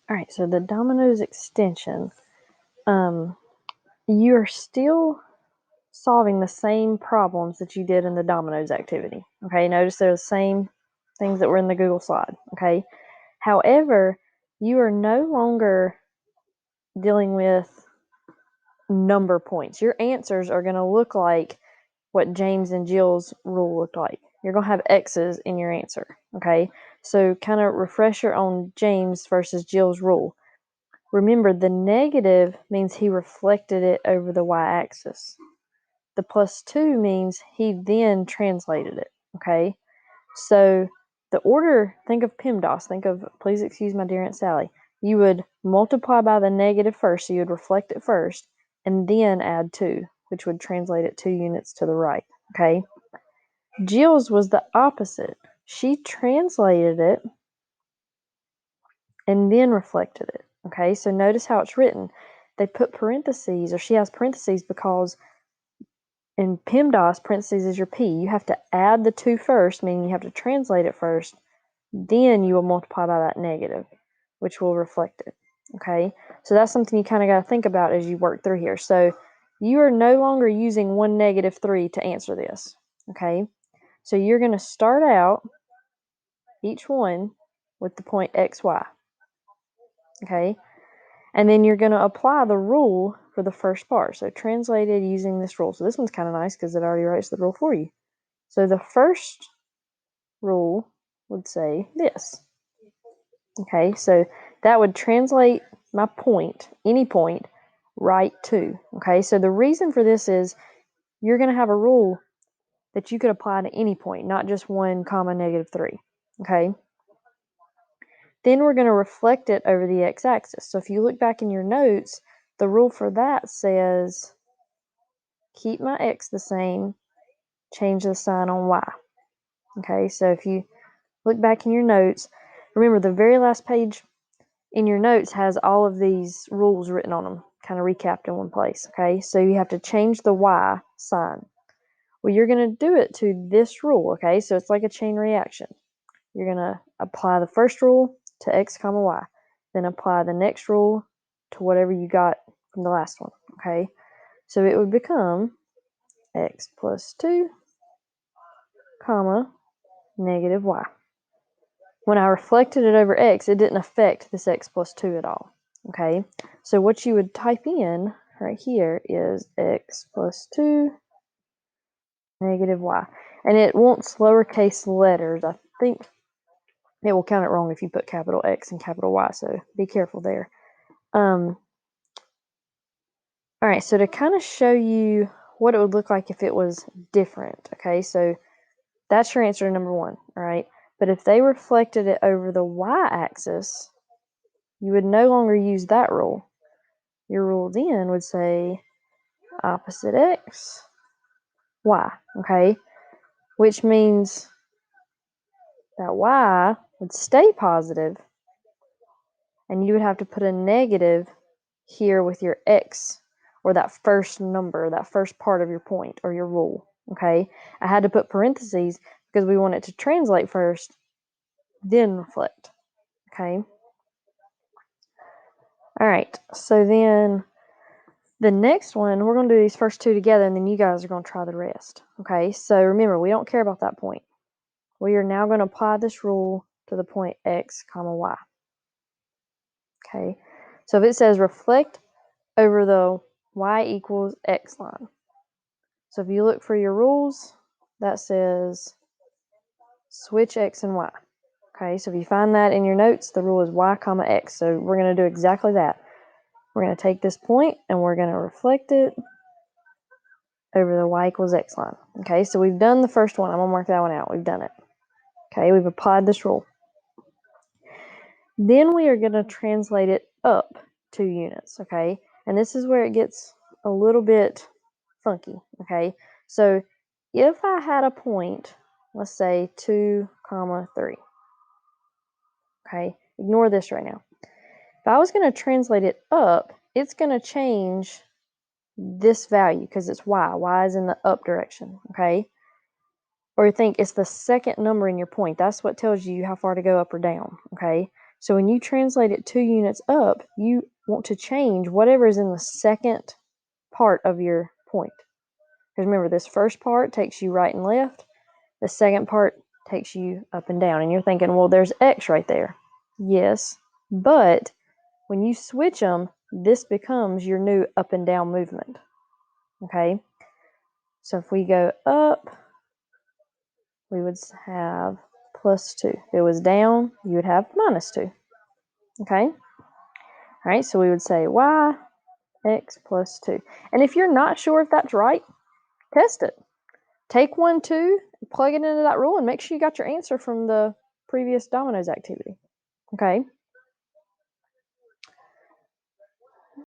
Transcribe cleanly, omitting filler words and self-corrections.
All right, so the Domino's extension, you're still solving the same problems that you did in the Domino's activity. Okay, notice they're the same things that were in the Google slide. Okay, however, you are no longer dealing with number points. Your answers are going to look like what James and Jill's rule looked like. You're going to have X's in your answer. Okay, so kind of refresher on James versus Jill's rule. Remember, the negative means he reflected it over the y-axis. The +2 means he then translated it, okay? So the order, think of PEMDAS, think of, please excuse my dear Aunt Sally. You would multiply by the negative first, so you would reflect it first, and then add 2, which would translate it 2 units to the right, okay? Jill's was the opposite. She translated it and then reflected it. Okay, so notice how it's written. They put parentheses, or she has parentheses because in PEMDAS, parentheses is your P. You have to add the 2 first, meaning you have to translate it first. Then you will multiply by that negative, which will reflect it. Okay, so that's something you kind of got to think about as you work through here. So you are no longer using 1, -3 to answer this. Okay, so you're going to start out each one with the point x, y. Okay, and then you're going to apply the rule for the first part. So translated using this rule. So this one's kind of nice because it already writes the rule for you. So the first rule would say this. Okay, so that would translate my point, any point, right to. Okay, so the reason for this is you're going to have a rule that you could apply to any point, not just 1, -3. Okay. Then we're going to reflect it over the x-axis. So if you look back in your notes, the rule for that says keep my x the same, change the sign on y. Okay, so if you look back in your notes, remember the very last page in your notes has all of these rules written on them, kind of recapped in one place. Okay, so you have to change the y sign. Well, you're going to do it to this rule. Okay, so it's like a chain reaction. You're going to apply the first rule to x, y, then apply the next rule to whatever you got from the last one. Okay, so it would become x plus 2, comma, negative y. When I reflected it over x, it didn't affect this x plus 2 at all. Okay, so what you would type in right here is x plus 2, negative y. And it wants lowercase letters. I think it will count it wrong if you put capital X and capital Y, so be careful there. All right, so to kind of show you what it would look like if it was different, okay, so that's your answer to number 1, all right? But if they reflected it over the y-axis, you would no longer use that rule. Your rule then would say opposite x, y, okay? Which means that y would stay positive, and you would have to put a negative here with your x, or that first number, that first part of your point or your rule, okay? I had to put parentheses because we want it to translate first, then reflect, okay? All right, so then the next one, we're going to do these first 2 together, and then you guys are going to try the rest, okay? So remember, we don't care about that point. We are now going to apply this rule to the point x, y, okay? So if it says reflect over the y equals x line, so if you look for your rules, that says switch x and y. Okay, so if you find that in your notes, the rule is y, x. So we're going to do exactly that. We're going to take this point and we're going to reflect it over the y equals x line. Okay, so we've done the first one. I'm going to mark that one out. We've done it. Okay, we've applied this rule. Then we are going to translate it up 2 units. Okay, and this is where it gets a little bit funky. Okay, so if I had a point, let's say 2, 3. Okay, ignore this right now. If I was going to translate it up, it's going to change this value because it's y. Y is in the up direction, okay? Or you think it's the second number in your point. That's what tells you how far to go up or down, okay? So when you translate it 2 units up, you want to change whatever is in the second part of your point. Because remember, this first part takes you right and left. The second part takes you up and down. And you're thinking, well, there's X right there. Yes, but when you switch them, this becomes your new up and down movement. Okay? So if we go up, we would have +2. If it was down, you would have -2. Okay? All right, so we would say y, x +2. And if you're not sure if that's right, test it. Take 1, 2, plug it into that rule, and make sure you got your answer from the previous Domino's activity. Okay?